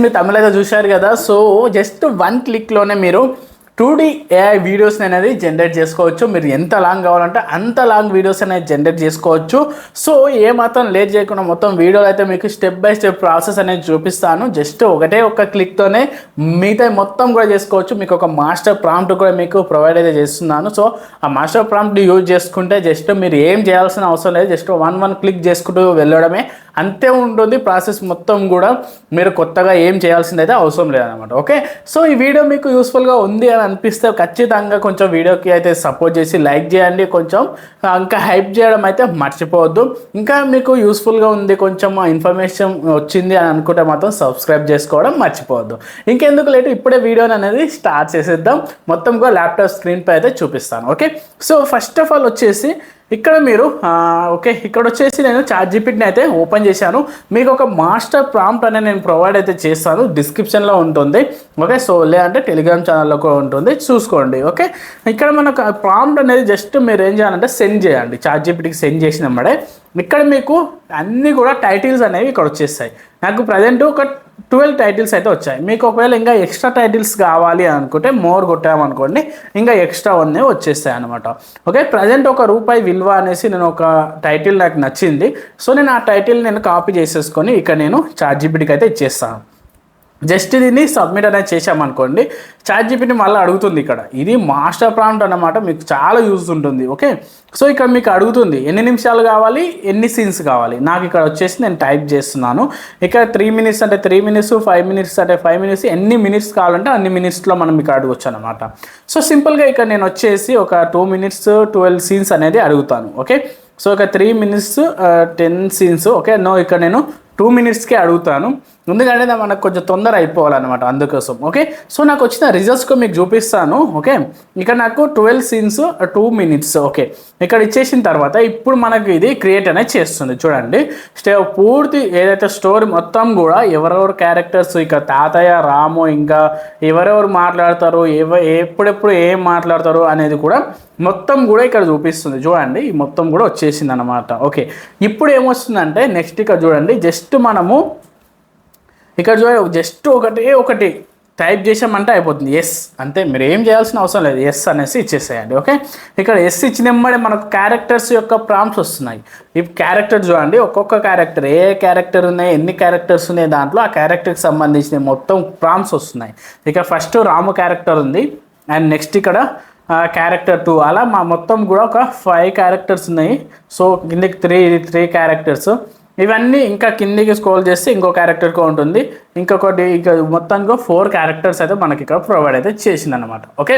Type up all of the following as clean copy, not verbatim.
చూడండి, తమిళ అయితే చూశారు కదా. సో జస్ట్ 1 క్లిక్లోనే మీరు 2D AI వీడియోస్ అనేది జనరేట్ చేసుకోవచ్చు. మీరు ఎంత లాంగ్ కావాలంటే అంత లాంగ్ వీడియోస్ అనేది జనరేట్ చేసుకోవచ్చు. సో ఏమాత్రం లేట్ చేయకుండా మొత్తం వీడియోలు అయితే మీకు స్టెప్ బై స్టెప్ ప్రాసెస్ అనేది చూపిస్తాను. జస్ట్ ఒక క్లిక్తోనే మిగతా మొత్తం కూడా చేసుకోవచ్చు. మీకు ఒక మాస్టర్ ప్రాంప్ట్ కూడా మీకు ప్రొవైడ్ అయితే చేస్తున్నాను. సో ఆ మాస్టర్ ప్రాంప్ట్ యూజ్ చేసుకుంటే జస్ట్ మీరు ఏం చేయాల్సిన అవసరం లేదు. జస్ట్ వన్ క్లిక్ చేసుకుంటూ వెళ్ళడమే, అంతే ఉంటుంది ప్రాసెస్ మొత్తం కూడా. మీరు కొత్తగా ఏం చేయాల్సింది అయితే అవసరం లేదనమాట. ఓకే, సో ఈ వీడియో మీకు యూస్ఫుల్గా ఉంది అని అనిపిస్తే ఖచ్చితంగా కొంచెం వీడియోకి అయితే సపోర్ట్ చేసి లైక్ చేయండి. కొంచెం ఇంకా హైప్ చేయడం అయితే మర్చిపోవద్దు. ఇంకా మీకు యూస్ఫుల్గా ఉంది, కొంచెం ఇన్ఫర్మేషన్ వచ్చింది అని అనుకుంటే మాత్రం సబ్స్క్రైబ్ చేసుకోవడం మర్చిపోవద్దు. ఇంకెందుకు లేటు ఇప్పుడే వీడియోని అనేది స్టార్ట్ చేసేద్దాం. మొత్తం కూడా ల్యాప్టాప్ స్క్రీన్ పై అయితే చూపిస్తాను. Okay, so first of all వచ్చేసి ఇక్కడ మీరు ఇక్కడ వచ్చేసి నేను ChatGPTని అయితే ఓపెన్ చేశాను. మీకు ఒక మాస్టర్ ప్రాంప్ట్ అనేది నేను ప్రొవైడ్ అయితే చేస్తాను, డిస్క్రిప్షన్లో ఉంటుంది. ఓకే, సో లేదంటే టెలిగ్రామ్ ఛానల్లో కూడా ఉంటుంది, చూసుకోండి. ఓకే, ఇక్కడ మనకు ప్రాంప్ట్ అనేది జస్ట్ మీరు ఏం చేయాలంటే సెండ్ చేయండి. ChatGPTకి సెండ్ చేసినప్పుడే ఇక్కడ మీకు అన్నీ కూడా టైటిల్స్ అనేవి ఇక్కడ వచ్చేస్తాయి. నాకు ప్రజెంట్ ఒక 12 టైటిల్స్ అయితే వచ్చాయి. మీకు ఒకవేళ ఇంకా ఎక్స్ట్రా టైటిల్స్ కావాలి అనుకుంటే మోర్ కొట్టామనుకోండి, ఇంకా ఎక్స్ట్రా ఉన్నాయి వచ్చేస్తాయి అనమాట. ఓకే, ప్రజెంట్ ₹1 విలువ అనేసి నేను ఒక టైటిల్ నాకు నచ్చింది. సో నేను ఆ టైటిల్ నేను కాపీ చేసేసుకొని ఇక్కడ నేను ChatGPTకి అయితే ఇచ్చేస్తాను. జస్ట్ దీన్ని సబ్మిట్ అనేది చేసామనుకోండి, ChatGPT మళ్ళీ అడుగుతుంది. ఇక్కడ ఇది మాస్టర్ ప్రాంప్ట్ అన్నమాట, మీకు చాలా యూజ్ ఉంటుంది. ఓకే, సో ఇక్కడ మీకు అడుగుతుంది ఎన్ని నిమిషాలు కావాలి, ఎన్ని సీన్స్ కావాలి. నాకు ఇక్కడ వచ్చేసి నేను టైప్ చేస్తున్నాను. ఇక్కడ 3 మినిట్స్ అంటే 3 మినిట్స్, 5 మినిట్స్ అంటే 5 మినిట్స్, ఎన్ని మినిట్స్ కావాలంటే అన్ని మినిట్స్లో మనం ఇక్కడ అడగొచ్చు అనమాట. సో సింపుల్గా ఇక్కడ నేను వచ్చేసి ఒక 2 మినిట్స్ 12 సీన్స్ అనేది అడుగుతాను. ఓకే, సో ఒక 3 మినిట్స్ 10 సీన్స్. ఓకే, ఇక్కడ నేను 2 మినిట్స్కే అడుగుతాను, ఎందుకంటే మనకు కొంచెం తొందర అయిపోవాలన్నమాట, అందుకోసం. ఓకే, సో నాకు వచ్చిన రిజల్ట్స్కి మీకు చూపిస్తాను. ఓకే, ఇక్కడ నాకు 12 సీన్స్ 2 మినిట్స్. ఓకే, ఇక్కడ ఇచ్చేసిన తర్వాత ఇప్పుడు మనకు ఇది క్రియేట్ అనేది చేస్తుంది. చూడండి, పూర్తి ఏదైతే స్టోరీ మొత్తం కూడా ఎవరెవరు క్యారెక్టర్స్, ఇక తాతయ్య, రాము, ఇంకా ఎవరెవరు మాట్లాడతారు, ఎప్పుడెప్పుడు ఏం మాట్లాడతారు అనేది కూడా మొత్తం కూడా ఇక్కడ చూపిస్తుంది. చూడండి, మొత్తం కూడా వచ్చేసింది అనమాట. ఓకే, ఇప్పుడు ఏమొస్తుందంటే నెక్స్ట్ ఇక్కడ చూడండి, జస్ట్ మనము ఇక్కడ చూడండి, జస్ట్ ఒకటి టైప్ చేసామంటే అయిపోతుంది. ఎస్ అంతే, మీరు ఏం చేయాల్సిన అవసరం లేదు, ఎస్ అనేసి ఇచ్చేసేయండి. ఓకే, ఇక్కడ ఎస్ ఇచ్చినమ్మడే మనకు క్యారెక్టర్స్ యొక్క ప్రాంప్ట్స్ వస్తున్నాయి. ఈ క్యారెక్టర్ చూడండి, ఒక్కొక్క క్యారెక్టర్ ఏ క్యారెక్టర్ ఉన్నాయి, ఎన్ని క్యారెక్టర్స్ ఉన్నాయి, దాంట్లో ఆ క్యారెక్టర్కి సంబంధించిన మొత్తం ప్రాంప్ట్స్ వస్తున్నాయి. ఇక ఫస్ట్ రాము క్యారెక్టర్ ఉంది, అండ్ నెక్స్ట్ ఇక్కడ క్యారెక్టర్ 2, అలా మా మొత్తం కూడా ఒక 5 క్యారెక్టర్స్ ఉన్నాయి. సో కిందకి 3 క్యారెక్టర్స్. ఇవన్నీ ఇంకా కిందికి స్క్రోల్ చేస్తే ఇంకో క్యారెక్టర్గా ఉంటుంది, ఇంకొకటి ఇంకా మొత్తానికి 4 క్యారెక్టర్స్ అయితే మనకి ఇక్కడ ప్రొవైడ్ అయితే చేసింది అనమాట. ఓకే,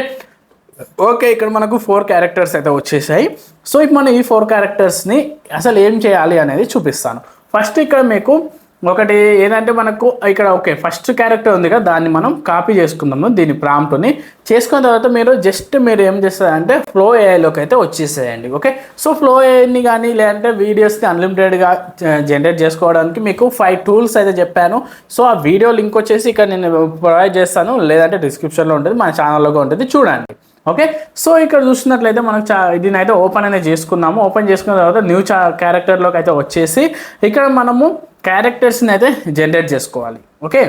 ఇక్కడ మనకు 4 క్యారెక్టర్స్ అయితే వచ్చేసాయి. సో ఇప్పుడు మనం ఈ 4 క్యారెక్టర్స్ని అసలు ఏం చేయాలి అనేది చూపిస్తాను. ఫస్ట్ ఇక్కడ మీకు ఒకటి ఏంటంటే మనకు ఇక్కడ ఫస్ట్ క్యారెక్టర్ ఉంది కదా, దాన్ని మనం కాపీ చేసుకుందాము. దీని ప్రాంప్ట్ని చేసుకున్న తర్వాత మీరు ఏం చేస్తారంటే ఫ్లో ఏఐలోకి అయితే వచ్చేసేయండి. ఓకే, సో ఫ్లో ఏఐని కానీ లేదంటే వీడియోస్ని అన్లిమిటెడ్గా జనరేట్ చేసుకోవడానికి మీకు 5 టూల్స్ అయితే చెప్పాను. సో ఆ వీడియో లింక్ వచ్చేసి ఇక్కడ నేను ప్రొవైడ్ చేస్తాను, లేదంటే డిస్క్రిప్షన్లో ఉంటుంది, మన ఛానల్లో ఉంటుంది, చూడండి. ఓకే, సో ఇక్కడ చూసినట్లయితే మనకు దీని అయితే ఓపెన్ అనేది చేసుకున్నాము. ఓపెన్ చేసుకున్న తర్వాత న్యూ క్యారెక్టర్లోకి అయితే వచ్చేసి ఇక్కడ మనము క్యారెక్టర్స్ని అయితే జనరేట్ చేసుకోవాలి. ఓకే,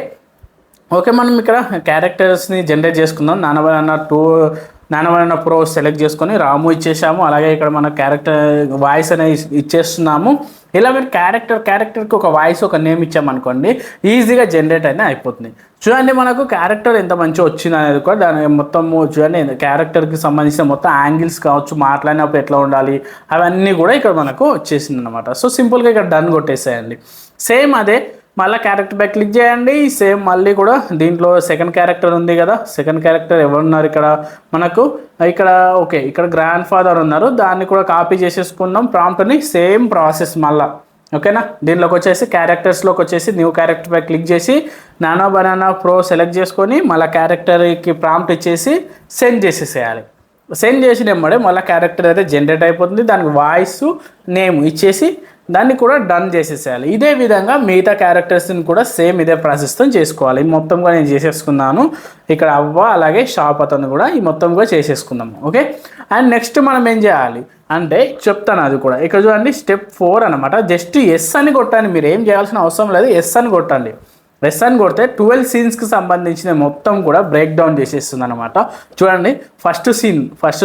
మనం ఇక్కడ క్యారెక్టర్స్ని జనరేట్ చేసుకుందాం. నానబనానా ప్రో సెలెక్ట్ చేసుకొని రాము ఇచ్చేసాము. అలాగే ఇక్కడ మన క్యారెక్టర్ వాయిస్ అనేది ఇచ్చేస్తున్నాము. ఇలా మీరు క్యారెక్టర్కి ఒక వాయిస్, ఒక నేమ్ ఇచ్చామనుకోండి, ఈజీగా జనరేట్ అయితే అయిపోతుంది. చూడండి, మనకు క్యారెక్టర్ ఎంత మంచిగా వచ్చింది అనేది కూడా దాని మొత్తము చూడండి, క్యారెక్టర్కి సంబంధించిన మొత్తం యాంగిల్స్ కావచ్చు, మాట్లాడినప్పుడు ఎట్లా ఉండాలి, అవన్నీ కూడా ఇక్కడ మనకు వచ్చేసింది అనమాట. సో సింపుల్గా ఇక్కడ డన్ కొట్టేసేయండి. సేమ్ అదే మళ్ళీ క్యారెక్టర్ పై క్లిక్ చేయండి. సేమ్ మళ్ళీ కూడా దీంట్లో సెకండ్ క్యారెక్టర్ ఉంది కదా, సెకండ్ క్యారెక్టర్ ఎవరున్నారు ఇక్కడ మనకు, ఇక్కడ గ్రాండ్ ఫాదర్ ఉన్నారు, దాన్ని కూడా కాపీ చేసేసుకుందాం ప్రాంప్ట్ని. సేమ్ ప్రాసెస్ మళ్ళీ. ఓకేనా, దీంట్లోకి వచ్చేసి క్యారెక్టర్స్లోకి వచ్చేసి న్యూ క్యారెక్టర్ పై క్లిక్ చేసి నానోబనానా ప్రో సెలెక్ట్ చేసుకొని మళ్ళీ క్యారెక్టర్కి ప్రాంప్ట్ ఇచ్చేసి సెండ్ చేసేసేయాలి. సెండ్ చేసినప్పుడే మళ్ళీ క్యారెక్టర్ అయితే జనరేట్ అయిపోతుంది. దానికి వాయిస్, నేమ్ ఇచ్చేసి దాన్ని కూడా డన్ చేసేసేయాలి. ఇదే విధంగా మిగతా క్యారెక్టర్స్ని కూడా సేమ్ ఇదే ప్రాసెస్తో చేసుకోవాలి. మొత్తం కూడా నేను చేసేసుకున్నాను. ఇక్కడ అవ్వ అలాగే షాప్ అతను కూడా ఈ మొత్తం కూడా చేసేసుకుందాము. ఓకే, అండ్ నెక్స్ట్ మనం ఏం చేయాలి అంటే చెప్తాను అది కూడా. ఇక్కడ చూడండి, స్టెప్ 4 అనమాట. జస్ట్ ఎస్ అని కొట్టండి, మీరు ఏం చేయాల్సిన అవసరం లేదు, ఎస్ అని కొట్టండి. ప్రెస్ అని కొడితే 12 సీన్స్కి సంబంధించిన మొత్తం కూడా బ్రేక్ డౌన్ చేసేస్తుంది అనమాట. చూడండి, ఫస్ట్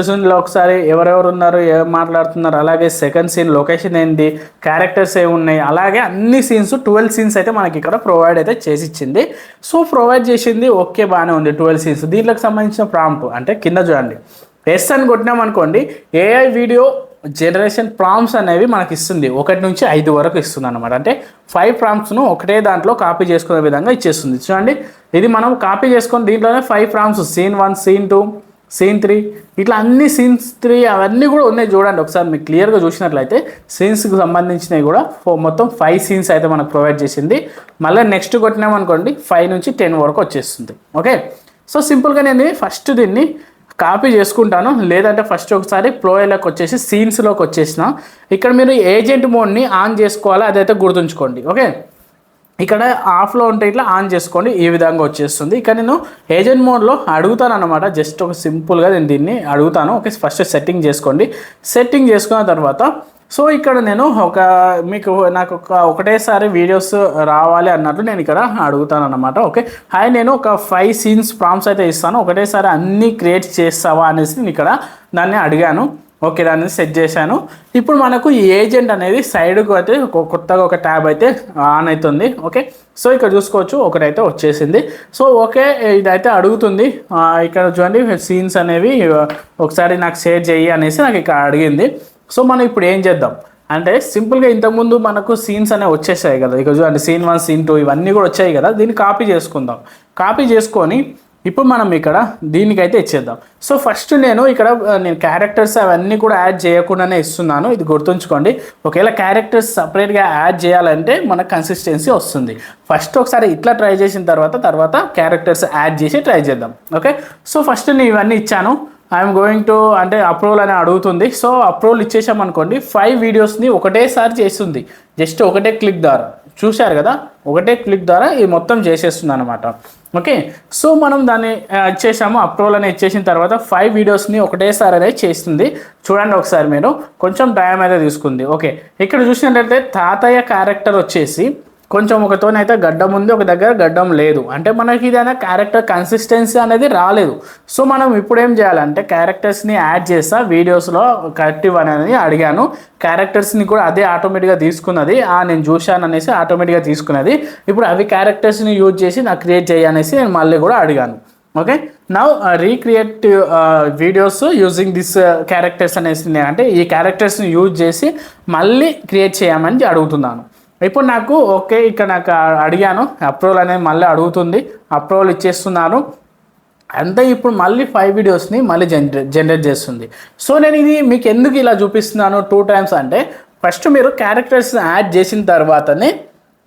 సీన్లో ఒకసారి ఎవరెవరు ఉన్నారు, ఏం మాట్లాడుతున్నారు, అలాగే సెకండ్ సీన్ లొకేషన్ ఏంటి, క్యారెక్టర్స్ ఏమున్నాయి, అలాగే అన్ని సీన్స్ 12 సీన్స్ అయితే మనకి ఇక్కడ ప్రొవైడ్ అయితే చేసి ఇచ్చింది. సో ప్రొవైడ్ చేసింది ఓకే, బాగానే ఉంది. 12 సీన్స్ దీంట్లోకి సంబంధించిన ప్రాంప్ట్ అంటే కింద చూడండి, ఎస్ అని కొట్టినాం అనుకోండి, ఏఐ వీడియో జనరేషన్ ప్రాంప్ట్స్ అనేవి మనకి ఇస్తుంది. 1 నుంచి 5 వరకు ఇస్తుంది అనమాట. అంటే 5 ప్రాంప్ట్స్ను ఒకటే దాంట్లో కాపీ చేసుకునే విధంగా ఇచ్చేస్తుంది. చూడండి, ఇది మనం కాపీ చేసుకొని దీంట్లోనే 5 ప్రాంప్ట్స్, సీన్ 1, సీన్ 2, సీన్ 3, ఇట్లా అన్ని సీన్స్ 3 అవన్నీ కూడా ఉన్నాయి. చూడండి ఒకసారి మీకు క్లియర్గా చూసినట్లయితే సీన్స్కి సంబంధించినవి కూడా మొత్తం 5 సీన్స్ అయితే మనకు ప్రొవైడ్ చేసింది. మళ్ళీ నెక్స్ట్ కొట్టినామనుకోండి 5 నుంచి 10 వరకు వచ్చేస్తుంది. ఓకే, సో సింపుల్గా నేను ఫస్ట్ దీన్ని కాపీ చేసుకుంటాను, లేదంటే ఫస్ట్ ఒకసారి ప్రోలోకి వచ్చేసి సీన్స్లోకి వచ్చేసిన. ఇక్కడ మీరు ఏజెంట్ మోడ్ని ఆన్ చేసుకోవాలి, అదైతే గుర్తుంచుకోండి. ఓకే, ఇక్కడ ఆఫ్లో ఉంటే ఇట్లా ఆన్ చేసుకోండి, ఈ విధంగా వచ్చేస్తుంది. ఇక్కడ నేను ఏజెంట్ మోడ్లో అడుగుతాను అనమాట. జస్ట్ ఒక సింపుల్గా నేను దీన్ని అడుగుతాను. ఓకే, ఫస్ట్ సెట్టింగ్ చేసుకోండి. సెట్టింగ్ చేసుకున్న తర్వాత సో ఇక్కడ నేను నాకు ఒకటేసారి వీడియోస్ రావాలి అన్నట్లు నేను ఇక్కడ అడుగుతాను అనమాట. ఓకే, నేను ఒక 5 సీన్స్ ప్రాంప్ట్స్ అయితే ఇస్తాను, ఒకటేసారి అన్నీ క్రియేట్ చేస్తావా అనేసి నేను ఇక్కడ దాన్ని అడిగాను. ఓకే, దాన్ని సెట్ చేశాను. ఇప్పుడు మనకు ఈ ఏజెంట్ అనేది సైడ్కు అయితే కొత్తగా ఒక ట్యాబ్ అయితే ఆన్ అవుతుంది. ఓకే, సో ఇక్కడ చూసుకోవచ్చు ఒకటైతే వచ్చేసింది. సో ఓకే, ఇదైతే అడుగుతుంది. ఇక్కడ చూడండి సీన్స్ అనేవి ఒకసారి నాకు షేర్ చేయి అనేసి నాకు ఇక్కడ అడిగింది. సో మనం ఇప్పుడు ఏం చేద్దాం అంటే సింపుల్గా ఇంతకుముందు మనకు సీన్స్ అనేవి వచ్చేసాయి కదా, ఇక చూడండి సీన్ 1, సీన్ 2 ఇవన్నీ కూడా వచ్చాయి కదా, దీన్ని కాపీ చేసుకుందాం. కాపీ చేసుకొని ఇప్పుడు మనం ఇక్కడ దీనికైతే ఇచ్చేద్దాం. సో ఫస్ట్ నేను క్యారెక్టర్స్ అవన్నీ కూడా యాడ్ చేయకుండానే ఇస్తున్నాను, ఇది గుర్తుంచుకోండి. ఒకవేళ క్యారెక్టర్స్ సపరేట్గా యాడ్ చేయాలంటే మనకు కన్సిస్టెన్సీ వస్తుంది. ఫస్ట్ ఒకసారి ఇట్లా ట్రై చేసిన తర్వాత క్యారెక్టర్స్ యాడ్ చేసి ట్రై చేద్దాం. ఓకే, సో ఫస్ట్ నేను ఇవన్నీ ఇచ్చాను. ఐఎమ్ గోయింగ్ టు అంటే అప్రూవల్ అని అడుగుతుంది. సో అప్రూవల్ ఇచ్చేసామనుకోండి 5 వీడియోస్ని ఒకటేసారి చేస్తుంది. జస్ట్ ఒకటే క్లిక్ ద్వారా, చూశారు కదా, ఒకటే క్లిక్ ద్వారా ఇది మొత్తం చేసేస్తుంది అనమాట. ఓకే, సో మనం దాన్ని ఇచ్చేసాము, అప్రూవల్ అని ఇచ్చేసిన తర్వాత 5 వీడియోస్ని ఒకటేసారి అనేది చేస్తుంది. చూడండి ఒకసారి మీరు, కొంచెం టైం అయితే తీసుకుంది. ఓకే, ఇక్కడ చూసినట్లయితే తాతయ్య క్యారెక్టర్ వచ్చేసి కొంచెం ఒకతోనైతే గడ్డం ఉంది, ఒక దగ్గర గడ్డం లేదు. అంటే మనకి ఇదైనా క్యారెక్టర్ కన్సిస్టెన్సీ అనేది రాలేదు. సో మనం ఇప్పుడు ఏం చేయాలంటే క్యారెక్టర్స్ని యాడ్ చేస్తా వీడియోస్లో కరెక్టివ్ అనేది అడిగాను. క్యారెక్టర్స్ని కూడా అదే ఆటోమేటిక్గా తీసుకున్నది, నేను చూశాను అనేసి ఆటోమేటిక్గా తీసుకున్నది. ఇప్పుడు అవి క్యారెక్టర్స్ని యూజ్ చేసి నాకు క్రియేట్ చేయనేసి నేను మళ్ళీ కూడా అడిగాను. Okay, now recreate videos using this characters అనేసి, అంటే ఈ క్యారెక్టర్స్ని యూజ్ చేసి మళ్ళీ క్రియేట్ చేయమని అడుగుతున్నాను. ఇప్పుడు నాకు ఓకే, ఇక్కడ నాకు అడిగాను, అప్రూవల్ అనేది మళ్ళీ అడుగుతుంది, అప్రూవల్ ఇచ్చేస్తున్నాను అంతే. ఇప్పుడు మళ్ళీ 5 వీడియోస్ని మళ్ళీ జనరేట్ చేస్తుంది. సో నేను ఇది మీకు ఎందుకు ఇలా చూపిస్తున్నాను 2 టైమ్స్ అంటే, ఫస్ట్ మీరు క్యారెక్టర్స్ యాడ్ చేసిన తర్వాతనే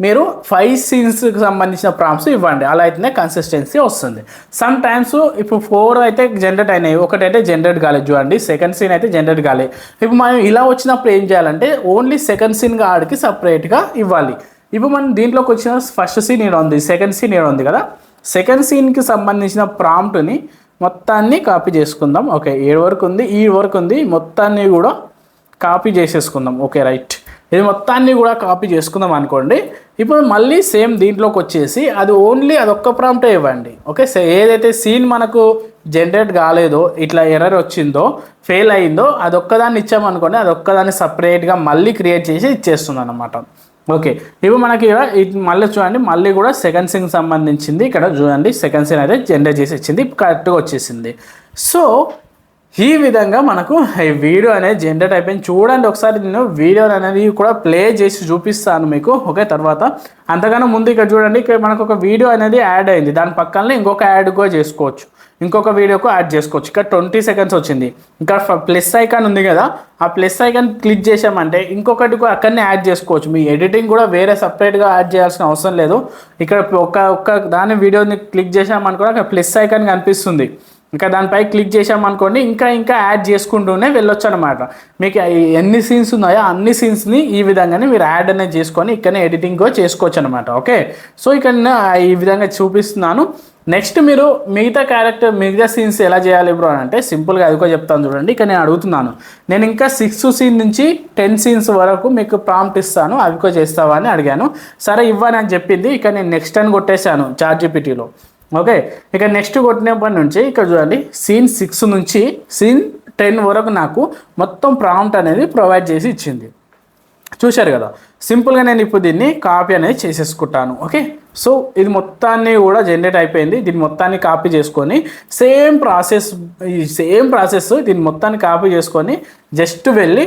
మీరు 5 సీన్స్కి సంబంధించిన ప్రాంప్ట్స్ ఇవ్వండి, అలా అయితేనే కన్సిస్టెన్సీ వస్తుంది. సమ్ టైమ్స్ ఇప్పుడు 4 అయితే జనరేట్ అయినాయి, ఒకటైతే జనరేట్ కాలేదు. చూడండి సెకండ్ సీన్ అయితే జనరేట్ కాలేదు. ఇప్పుడు మనం ఇలా వచ్చినప్పుడు ఏం చేయాలంటే ఓన్లీ సెకండ్ సీన్గా ఆడికి సపరేట్గా ఇవ్వాలి. ఇప్పుడు మనం దీంట్లోకి వచ్చిన ఫస్ట్ సీన్ ఇక్కడ ఉంది, సెకండ్ సీన్ ఇక్కడ ఉంది కదా, సెకండ్ సీన్కి సంబంధించిన ప్రాంప్ట్ని మొత్తాన్ని కాపీ చేసుకుందాం. ఓకే, 7 వరకు ఉంది, ఈ వరకు ఉంది, మొత్తాన్ని కూడా కాపీ చేసేసుకుందాం. ఓకే రైట్, ఇది మొత్తాన్ని కూడా కాపీ చేసుకుందాం అనుకోండి. ఇప్పుడు మళ్ళీ సేమ్ దీంట్లోకి వచ్చేసి అదొక్క ప్రాంప్టే ఇవ్వండి. ఓకే, ఏదైతే సీన్ మనకు జనరేట్ కాలేదో, ఇట్లా ఎర్రర్ వచ్చిందో, ఫెయిల్ అయిందో, అదొక్కదాన్ని ఇచ్చామనుకోండి, అదొక్కదాన్ని సపరేట్గా మళ్ళీ క్రియేట్ చేసి ఇచ్చేస్తుంది అనమాట. ఓకే, ఇప్పుడు మనకి మళ్ళీ చూడండి, మళ్ళీ కూడా సెకండ్ సీన్కి సంబంధించింది ఇక్కడ చూడండి, సెకండ్ సీన్ అయితే జనరేట్ చేసి ఇచ్చింది, కరెక్ట్గా వచ్చేసింది. సో ఈ విధంగా మనకు ఈ వీడియో అనేది జనరేట్ అయిపోయింది. చూడండి ఒకసారి నేను వీడియో అనేది కూడా ప్లే చేసి చూపిస్తాను మీకు. ఓకే, తర్వాత అంతకన్నా ముందు ఇక్కడ చూడండి, ఇక్కడ మనకు ఒక వీడియో అనేది యాడ్ అయింది, దాని పక్కనే ఇంకొక యాడ్ కూడా చేసుకోవచ్చు, ఇంకొక వీడియోకు యాడ్ చేసుకోవచ్చు. ఇక్కడ 20 సెకండ్స్ వచ్చింది, ఇంకా ప్లస్ ఐకాన్ ఉంది కదా, ఆ ప్లస్ ఐకాన్ క్లిక్ చేసామంటే ఇంకొకటి కూడా అక్కడనే యాడ్ చేసుకోవచ్చు. మీ ఎడిటింగ్ కూడా వేరే సపరేట్గా యాడ్ చేయాల్సిన అవసరం లేదు. ఇక్కడ ఒక్క దాని వీడియోని క్లిక్ చేసామనుకో అక్కడ ప్లస్ ఐకాన్ కనిపిస్తుంది, ఇంకా దానిపై క్లిక్ చేసామనుకోండి ఇంకా యాడ్ చేసుకుంటూనే వెళ్ళొచ్చు అనమాట. మీకు ఎన్ని సీన్స్ ఉన్నాయో అన్ని సీన్స్ని ఈ విధంగానే మీరు యాడ్ అనేది చేసుకొని ఇక్కడనే ఎడిటింగ్ చేసుకోవచ్చు అనమాట. ఓకే, సో ఇక్కడ ఈ విధంగా చూపిస్తున్నాను. నెక్స్ట్ మీరు మిగతా సీన్స్ ఎలా చేయాలి బ్రో అని అంటే సింపుల్గా అది కూడా చెప్తాను చూడండి. ఇక్కడ నేను అడుగుతున్నాను, నేను ఇంకా 6 సీన్ నుంచి 10 సీన్స్ వరకు మీకు ప్రాంప్ట్ ఇస్తాను, అవి కూడా చేస్తావా అని అడిగాను. సరే ఇవ్వని అని చెప్పింది. ఇక నేను నెక్స్ట్ అని కొట్టేశాను ChatGPTలో. ఓకే, ఇక నెక్స్ట్ కొట్టినప్పటి నుంచి ఇక్కడ చూడండి సీన్ 6 నుంచి సీన్ 10 వరకు నాకు మొత్తం ప్రాంప్ట్ అనేది ప్రొవైడ్ చేసి ఇచ్చింది. చూశారు కదా, సింపుల్గా నేను ఇప్పుడు దీన్ని కాపీ అనేది చేసేసుకుంటాను. ఓకే, సో ఇది మొత్తాన్ని కూడా జనరేట్ అయిపోయింది. దీన్ని మొత్తాన్ని కాపీ చేసుకొని సేమ్ ప్రాసెస్ దీన్ని మొత్తాన్ని కాపీ చేసుకొని జస్ట్ వెళ్ళి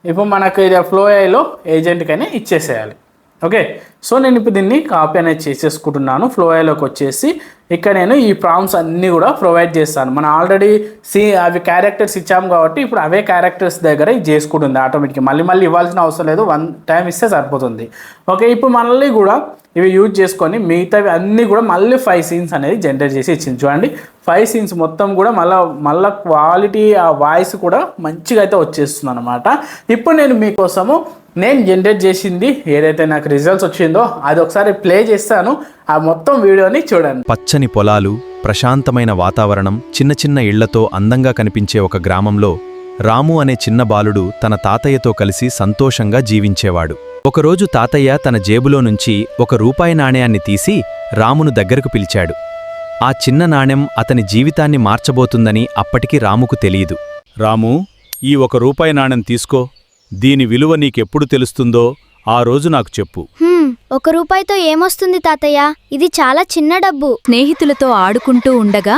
ఇప్పుడు మనకు ఇది ఫ్లో ఏఐలో ఏజెంట్కైనా ఇచ్చేసేయాలి. ఓకే, సో నేను ఇప్పుడు దీన్ని కాపీ అనేది చేసేసుకుంటున్నాను. ఫ్లో ఏఐలోకి వచ్చేసి ఇక్కడ నేను ఈ ప్రాంప్ట్స్ అన్నీ కూడా ప్రొవైడ్ చేస్తాను. మనం ఆల్రెడీ అవి క్యారెక్టర్స్ ఇచ్చాము కాబట్టి ఇప్పుడు అవే క్యారెక్టర్స్ దగ్గర ఇది చేసుకుంటుంది ఆటోమేటిక్గా. మళ్ళీ ఇవ్వాల్సిన అవసరం లేదు, 1 టైం ఇస్తే సరిపోతుంది. ఓకే, ఇప్పుడు మళ్ళీ కూడా ఇవి యూజ్ చేసుకొని మిగతావి అన్నీ కూడా మళ్ళీ 5 సీన్స్ అనేది జనరేట్ చేసి ఇచ్చింది. చూడండి 5 సీన్స్ మొత్తం కూడా మళ్ళీ క్వాలిటీ ఆ వాయిస్ కూడా మంచిగా అయితే వచ్చేస్తుంది అనమాట. ఇప్పుడు నేను మీకోసము నేను జనరేట్ చేసింది ఏదైతే నాకు రిజల్ట్స్ వచ్చిందో అది ఒకసారి ప్లే చేస్తాను. ఆ మొత్తం వీడియోని చూడండి. పచ్చని పొలాలు, ప్రశాంతమైన వాతావరణం, చిన్న చిన్న ఇళ్లతో అందంగా కనిపించే ఒక గ్రామంలో రాము అనే చిన్న బాలుడు తన తాతయ్యతో కలిసి సంతోషంగా జీవించేవాడు. ఒకరోజు తాతయ్య తన జేబులో నుంచి ఒక రూపాయి నాణేయాన్ని తీసి రామును దగ్గరకు పిలిచాడు. ఆ చిన్న నాణెం అతని జీవితాన్ని మార్చబోతుందని అప్పటికి రాముకు తెలియదు. రాము, ఈ 1 రూపాయి నాణెం తీసుకో. దీని విలువ నీకెప్పుడు తెలుస్తుందో ఆ రోజు నాకు చెప్పు. 1 రూపాయితో ఏమొస్తుంది తాతయ్య? ఇది చాలా చిన్న డబ్బు. స్నేహితులతో ఆడుకుంటూ ఉండగా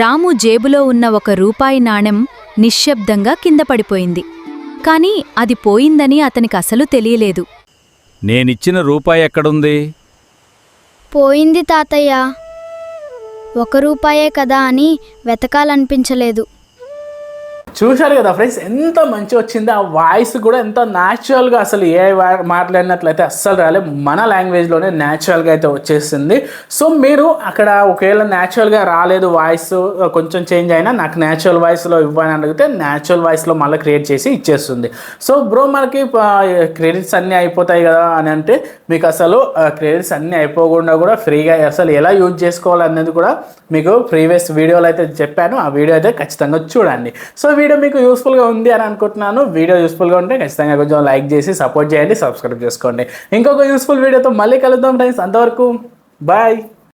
రాము జేబులో ఉన్న 1 రూపాయి నాణెం నిశ్శబ్దంగా కింద పడిపోయింది. కాని అది పోయిందని అతనికి అసలు తెలియలేదు. నేనిచ్చిన రూపాయి ఎక్కడుంది? పోయింది తాతయ్య. 1 రూపాయే కదా అని వెతకాలనిపించలేదు. చూశారు కదా ఫ్రెండ్స్, ఎంత మంచి వచ్చింది. ఆ వాయిస్ కూడా ఎంత న్యాచురల్గా, అసలు ఏ మాట్లాడినట్లయితే అస్సలు రాలే, మన లాంగ్వేజ్లోనే న్యాచురల్గా అయితే వచ్చేసింది. సో మీరు అక్కడ ఒకవేళ న్యాచురల్గా రాలేదు, వాయిస్ కొంచెం చేంజ్ అయినా నాకు న్యాచురల్ వాయిస్లో ఇవ్వని అడిగితే న్యాచురల్ వాయిస్లో మళ్ళీ క్రియేట్ చేసి ఇచ్చేస్తుంది. సో బ్రో మనకి క్రెడిట్స్ అన్నీ అయిపోతాయి కదా అని అంటే మీకు అసలు క్రెడిట్స్ అన్నీ అయిపోకుండా కూడా ఫ్రీగా అసలు ఎలా యూజ్ చేసుకోవాలనేది కూడా మీకు ప్రీవియస్ వీడియోలో అయితే చెప్పాను. ఆ వీడియో అయితే ఖచ్చితంగా చూడండి. సో వీడియో మీకు యూస్ఫుల్గా ఉంది అని అనుకుంటున్నాను. వీడియో యూస్ఫుల్గా ఉంటే ఖచ్చితంగా కొంచెం లైక్ చేసి సపోర్ట్ చేయండి, సబ్స్క్రైబ్ చేసుకోండి. ఇంకొక యూస్ఫుల్ వీడియోతో మళ్ళీ కలుద్దాం ఫ్రెండ్స్. అంతవరకు బాయ్.